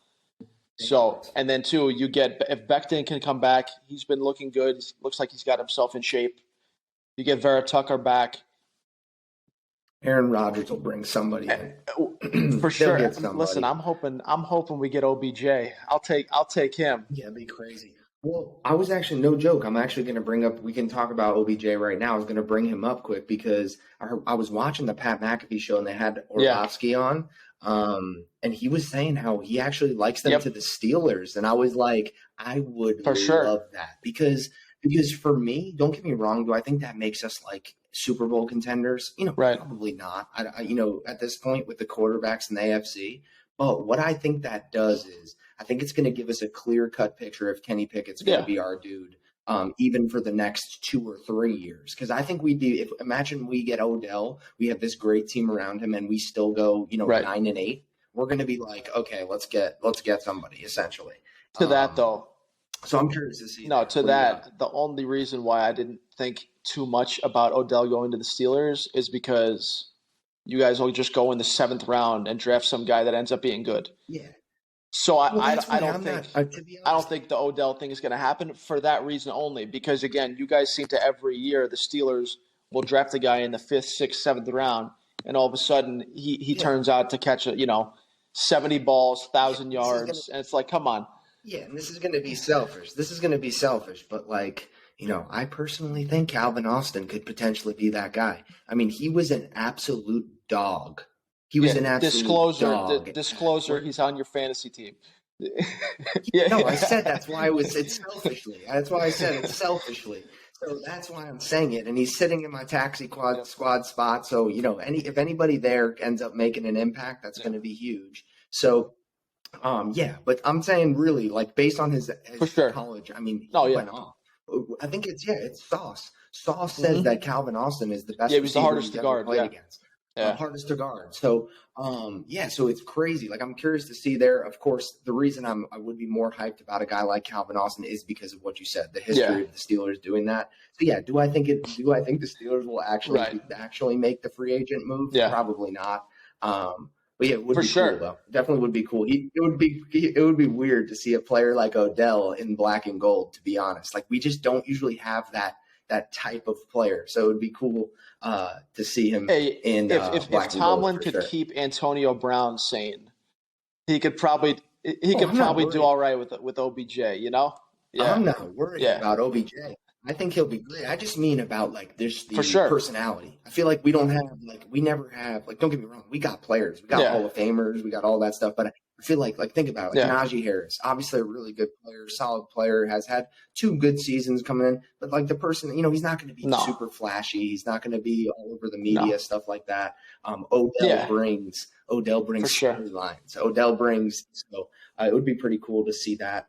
So, and then, too, you get – if Becton can come back, he's been looking good. Looks like he's got himself in shape. You get Vera Tucker back. Aaron Rodgers will bring somebody in. For sure. Listen, I'm hoping we get OBJ. I'll take him. Yeah, it'd be crazy. Well, I was actually, no joke, I'm actually going to bring up, we can talk about OBJ right now. I was going to bring him up quick because I was watching the Pat McAfee show and they had Orlovsky on. And he was saying how he actually likes them to the Steelers. And I was like, I would love that because for me, don't get me wrong, do I think that makes us like Super Bowl contenders? Probably not. At this point with the quarterbacks in the AFC. But what I think that does is I think it's going to give us a clear-cut picture if Kenny Pickett's going to be our dude even for the next 2 or 3 years. Because I think imagine we get Odell, we have this great team around him, and we still go, Right. 9-8. We're going to be like, okay, let's get somebody essentially. To that though. So I'm curious to see. No, to that, the only reason why I didn't think too much about Odell going to the Steelers is because you guys will just go in the 7th round and draft some guy that ends up being good. Yeah. So I don't think think the Odell thing is going to happen for that reason only. Because again, you guys seem to every year the Steelers will draft a guy in the 5th, 6th, 7th round, and all of a sudden he turns out to catch 70 balls, 1,000 yards, and it's like, come on. Yeah, and this is going to be selfish. But I personally think Calvin Austin could potentially be that guy. I mean, he was an absolute dog. He was an absolute dog. Disclosure, he's on your fantasy team. No, I said it's selfishly. That's why I said it selfishly. So that's why I'm saying it. And he's sitting in my taxi squad spot. So, if anybody there ends up making an impact, that's going to be huge. So, but I'm saying really, like, based on his college, I mean, he went off. I think it's Sauce. Sauce says that Calvin Austin is the best. Yeah, he was the hardest to guard. Against. Hardest to guard. So, so it's crazy. Like, I'm curious to see there. Of course, the reason I would be more hyped about a guy like Calvin Austin is because of what you said, the history of the Steelers doing that. So, do I think the Steelers will actually make the free agent move? Yeah. Probably not. But yeah, it would be sure. cool though. Definitely would be cool. It would be weird to see a player like Odell in black and gold, to be honest. Like, we just don't usually have that type of player. So it would be cool to see him in black and gold. If Tomlin could keep Antonio Brown sane, he could probably do all right with OBJ, Yeah. I'm not worried about OBJ. I think he'll be great. I just mean about personality. I feel like we never have, don't get me wrong, we got players, we got Hall of Famers, we got all that stuff, but I feel like think about it, Najee Harris, obviously a really good player, solid player, has had 2 good seasons coming in, but the person, he's not going to be super flashy, he's not going to be all over the media, stuff like that. Odell brings storylines. Odell brings, so it would be pretty cool to see that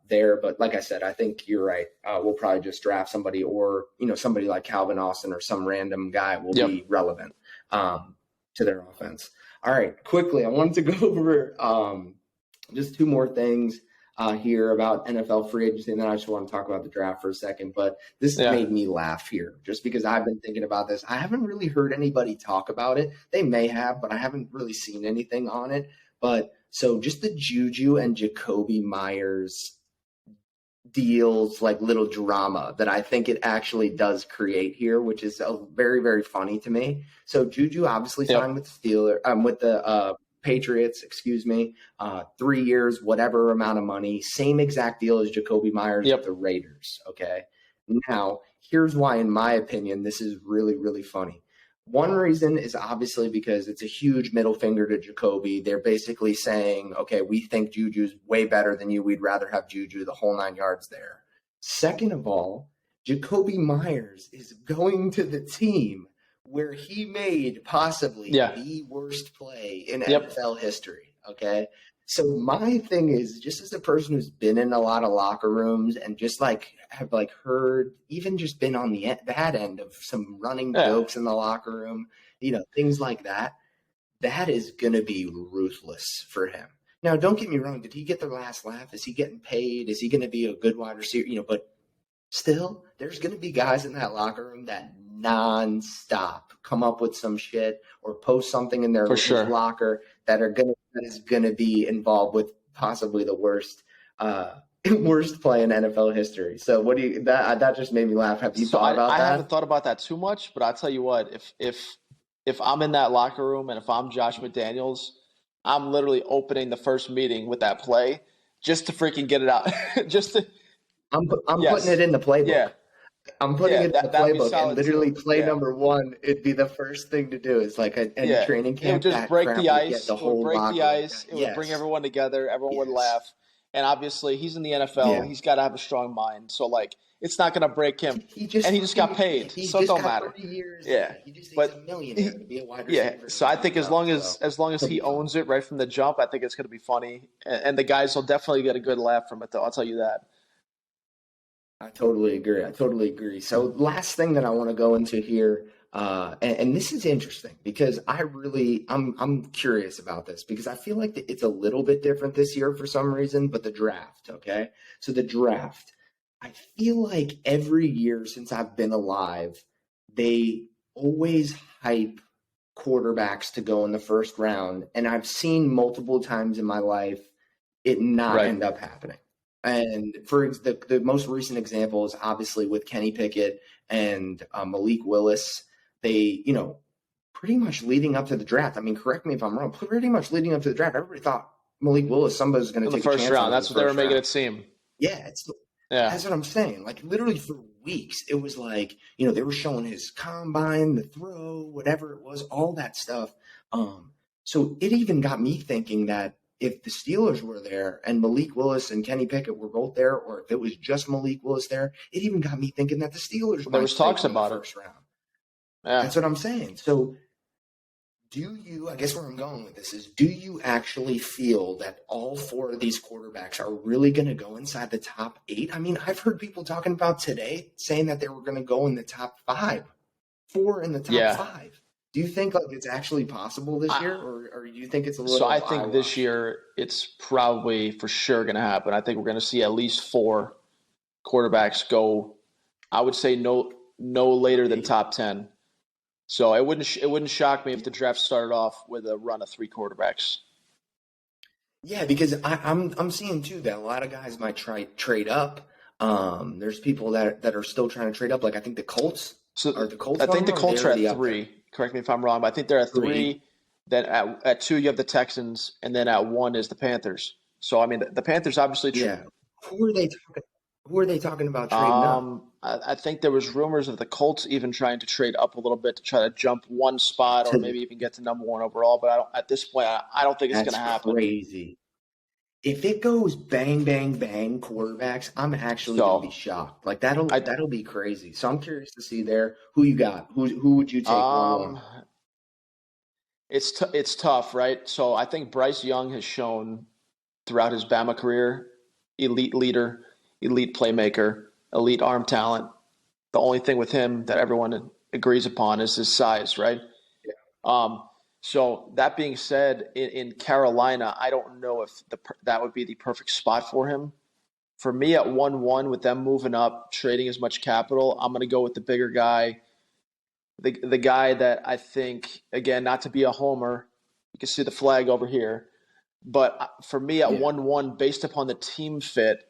there. But like I said, I think you're right. We'll probably just draft somebody, or somebody like Calvin Austin or some random guy will be relevant to their offense. All right, quickly, I wanted to go over just 2 more things here about NFL free agency, and then I just want to talk about the draft for a second. But this made me laugh here, just because I've been thinking about this. I haven't really heard anybody talk about it. They may have, but I haven't really seen anything on it. But so just the Juju and Jacoby Myers deals, little drama that I think it actually does create here, which is very, very funny to me. So Juju obviously signed with the Patriots, 3 years, whatever amount of money, same exact deal as Jacoby Myers with the Raiders. Okay. Now, here's why, in my opinion, this is really, really funny. One reason is obviously because it's a huge middle finger to Jacoby. They're basically saying, okay, we think Juju's way better than you. We'd rather have Juju, the whole 9 yards there. Second of all, Jacoby Myers is going to the team where he made possibly the worst play in NFL history. Okay. So my thing is, just as a person who's been in a lot of locker rooms and just have heard, even just been on the bad end of some running jokes in the locker room, things like that, that is going to be ruthless for him. Now, don't get me wrong. Did he get the last laugh? Is he getting paid? Is he going to be a good wide receiver? But still, there's going to be guys in that locker room that nonstop come up with some shit or post something in their locker that is going to be involved with possibly the worst play in NFL history. So what do you, that just made me laugh. Have you thought about that? I haven't thought about that too much, but I'll tell you what, if I'm in that locker room and if I'm Josh McDaniels, I'm literally opening the first meeting with that play just to freaking get it out. I'm putting it in the playbook. Yeah. I'm putting it in the playbook, and literally play number 1, it'd be the first thing to do. Is any training camp. It would just break the ice. It would bring everyone together. Everyone would laugh. And obviously, he's in the NFL. Yeah. He's got to have a strong mind. So, it's not going to break him. He just got paid, so it don't matter. He's a millionaire to be a wide receiver. Yeah, so I think as long as he owns it right from the jump, I think it's going to be funny. And the guys will definitely get a good laugh from it, though. I'll tell you that. I totally agree. I totally agree. So last thing that I want to go into here, and this is interesting because I'm curious about this because I feel like that it's a little bit different this year for some reason, but the draft, okay? So the draft, I feel like every year since I've been alive, they always hype quarterbacks to go in the first round, and I've seen multiple times in my life it not Right. end up happening. And for the most recent example is obviously with Kenny Pickett and Malik Willis. They, pretty much leading up to the draft. I mean, correct me if I'm wrong. Pretty much leading up to the draft, everybody thought Malik Willis, somebody was going In to the take a first chance on round. him in the That's what they were first making round. it seem. Yeah, Yeah. that's what I'm saying. Like literally for weeks, it was like, they were showing his combine, the throw, whatever it was, all that stuff. So it even got me thinking that if the Steelers were there and Malik Willis and Kenny Pickett were both there, or if it was just Malik Willis there, it even got me thinking that the Steelers There might was take talks him in the about it. first round. Yeah. That's what I'm saying. So I guess where I'm going with this is, do you actually feel that all four of these quarterbacks are really going to go inside the top 8? I mean, I've heard people talking about today saying that they were going to go in the top 5, 4 in the top Yeah. 5. Do you think like it's actually possible this year, or do you think it's a little? So I think this year it's probably for sure going to happen. I think we're going to see at least 4 quarterbacks go. I would say no later than top 10. So it wouldn't shock me if the draft started off with a run of 3 quarterbacks. Yeah, because I'm seeing too that a lot of guys might try trade up. There's people that are still trying to trade up. Like I think the Colts So are the Colts. I think the one, or Colts they're are already at up there? 3. Correct me if I'm wrong, but I think they're at 3. Then at 2 you have the Texans, and then at 1 is the Panthers. So I mean the Panthers obviously. Yeah. Who are they talking? Who are they talking about trading up? I think there was rumors of the Colts even trying to trade up a little bit to try to jump 1 spot or To maybe even get to number 1 overall. But at this point, I don't think it's going That's to happen. crazy. If it goes bang, bang, bang quarterbacks, I'm actually gonna be So shocked. Like that'll be crazy. So I'm curious to see there who you got. Who would you take 1-1? um, it's tough, right? So I think Bryce Young has shown throughout his Bama career, elite leader, elite playmaker, elite arm talent. The only thing with him that everyone agrees upon is his size, right? Yeah. So that being said, in Carolina, I don't know if that would be the perfect spot for him. For me, at 1-1, with them moving up, trading as much capital, I'm going to go with the bigger guy, the guy that I think, again, not to be a homer, you can see the flag over here, but for me at Yeah. 1-1, based upon the team fit,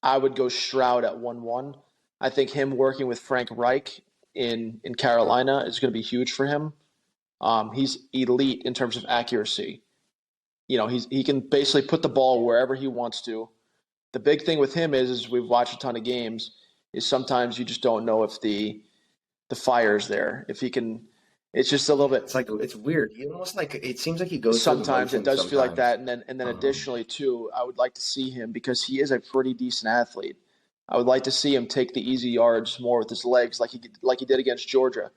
I would go Stroud at 1-1. I think him working with Frank Reich in Carolina is going to be huge for him. He's elite in terms of accuracy. He can basically put the ball wherever he wants to. The big thing with him is we've watched a ton of games, is sometimes you just don't know if the fire's there. If he can, it's just a little bit. It's like it's weird. He almost like it seems like he goes Sometimes it does feel like that, and then Uh-huh. additionally too, I would like to see him because he is a pretty decent athlete. I would like to see him take the easy yards more with his legs, like he did against Georgia.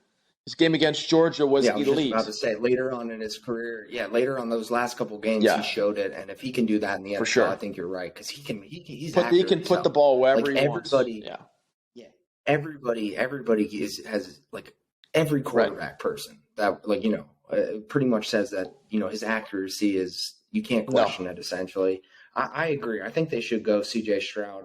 His game against Georgia was Yeah, I was just elite. about to say later on in his career, later on those last couple games, Yeah. he showed it. And if he can do that in the NFL, sure. I think you're right because he's He accurate can put the himself. ball wherever Like he wants. everybody, Yeah. yeah, everybody has like every quarterback person that pretty much says that his accuracy is you can't question it. Essentially, I agree. I think they should go C.J. Stroud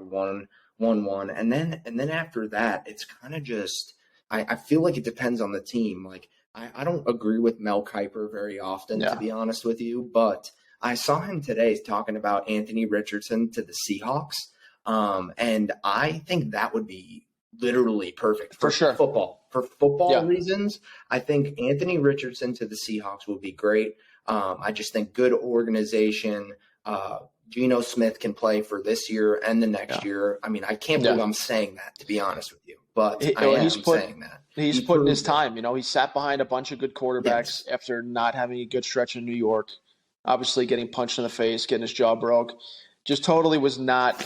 1-1, and then after that, it's kind of just I feel like it depends on the team. Like I don't agree with Mel Kiper very often, to be honest with you, but I saw him today talking about Anthony Richardson to the Seahawks, and I think that would be literally perfect For sure. football. For football reasons, I think Anthony Richardson to the Seahawks would be great. I just think good organization. Geno Smith can play for this year and the next year. I mean, I can't believe I'm saying that, to be honest with you, but I am saying that. He's putting his time. He sat behind a bunch of good quarterbacks after not having a good stretch in New York, obviously getting punched in the face, getting his jaw broke. Just totally was not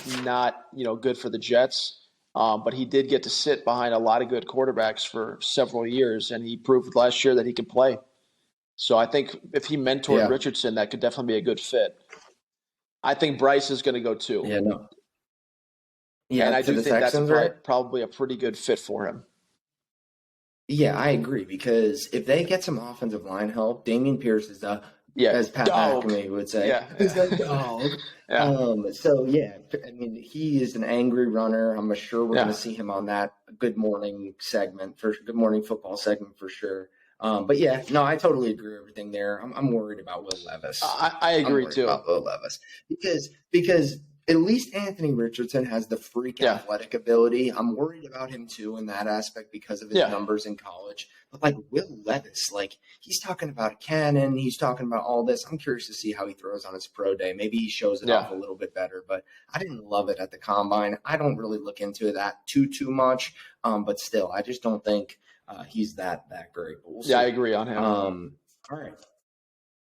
good for the Jets. But he did get to sit behind a lot of good quarterbacks for several years, and he proved last year that he could play. So I think if he mentored Richardson, that could definitely be a good fit. I think Bryce is going to go too. Yeah, no. And Yeah, I to do the think that's Texans, right? probably a pretty good fit for him. Yeah, I agree because if they get some offensive line help, Damian Pierce is Yeah, as Pat dog. McAfee would say, Yeah, is a yeah, dog. yeah, So yeah, I mean, he is an angry runner. I'm sure we're going to yeah. see him on that Good Morning segment for Good Morning Football segment for sure. But yeah, no, I totally agree with everything there. I'm worried about Will Levis. I I'm agree worried too. about Will Levis because at least Anthony Richardson has the freak Yeah, athletic ability. I'm worried about him too in that aspect because of his yeah, numbers in college. But like Will Levis, like he's talking about a cannon, he's talking about all this. I'm curious to see how he throws on his pro day. Maybe he shows it yeah, off a little bit better, but I didn't love it at the combine. I don't really look into that too much, but still, I just don't think he's that great. But we'll see. yeah. I agree on him. All right.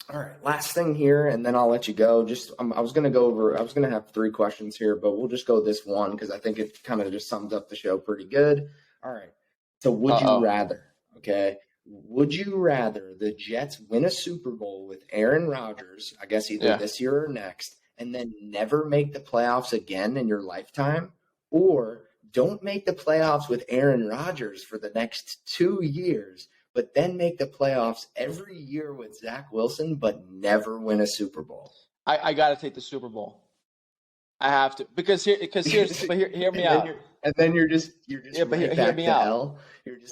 All right, last thing here, and then I'll let you go. I was going to have 3 questions here, but we'll just go this one because I think it kind of just sums up the show pretty good. All right. So would you Uh-oh. rather, okay? Would you rather the Jets win a Super Bowl with Aaron Rodgers, I guess either Yeah. this year or next, and then never make the playoffs again in your lifetime, or don't make the playoffs with Aaron Rodgers for the next 2 years, but then make the playoffs every year with Zach Wilson, but never win a Super Bowl? I got to take the Super Bowl. I have to because hear me out. And then you're just Yeah, but right hear back me to out. hell.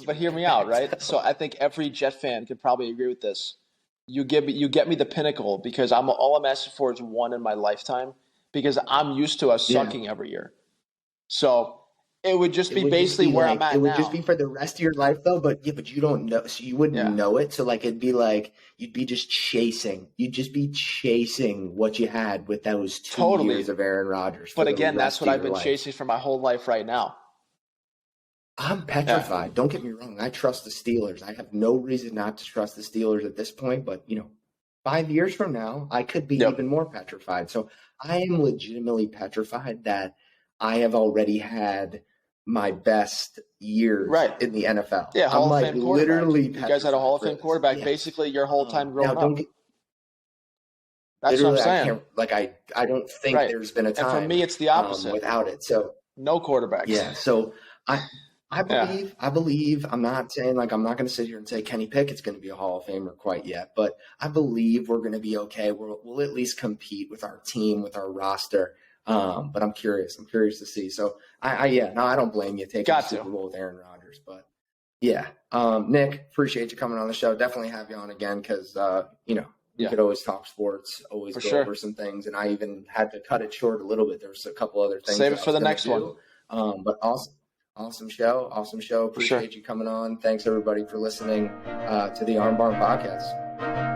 But hear me out, right? So I think every Jet fan could probably agree with this. You get me the pinnacle because all I'm asking for is one in my lifetime because I'm used to us Yeah. sucking every year. So it would just be It would just basically be where like I'm at it would now. just be for the rest of your life though, but you don't know, so you wouldn't Yeah. know it. So like it'd be like you'd be just chasing. You'd just be chasing what you had with those 2 Totally. years of Aaron Rodgers. But for the again, that's rest what of I've your been life. chasing for my whole life right now. I'm petrified. Don't get me wrong. I trust the Steelers. I have no reason not to trust the Steelers at this point, but 5 years from now, I could be Yep. even more petrified. So I am legitimately petrified that I have already had my best years Right. in the NFL. Yeah, Hall of Fame quarterback. literally You guys had a Hall of petrified Fame for quarterback this. basically your whole time growing Now, don't up. get That's what I'm literally. I saying. can't like I don't think Right. there's been a And for time me, it's the opposite. without it. So No quarterbacks. yeah. So I Yeah. believe. I'm not saying like I'm not going to sit here and say Kenny Pickett's going to be a Hall of Famer quite yet, but I believe we're going to be okay. We'll at least compete with our team, with our roster. But I'm curious. I'm curious to see. So I don't blame you taking the Super Bowl with Aaron Rodgers, but yeah. Nick, appreciate you coming on the show. Definitely have you on again because we could always talk sports, always go over some things, and I even had to cut it short a little bit. There's a couple other things. Save it for the next one. But awesome show. Appreciate you coming on. Thanks everybody for listening to the Arm Barn Podcast.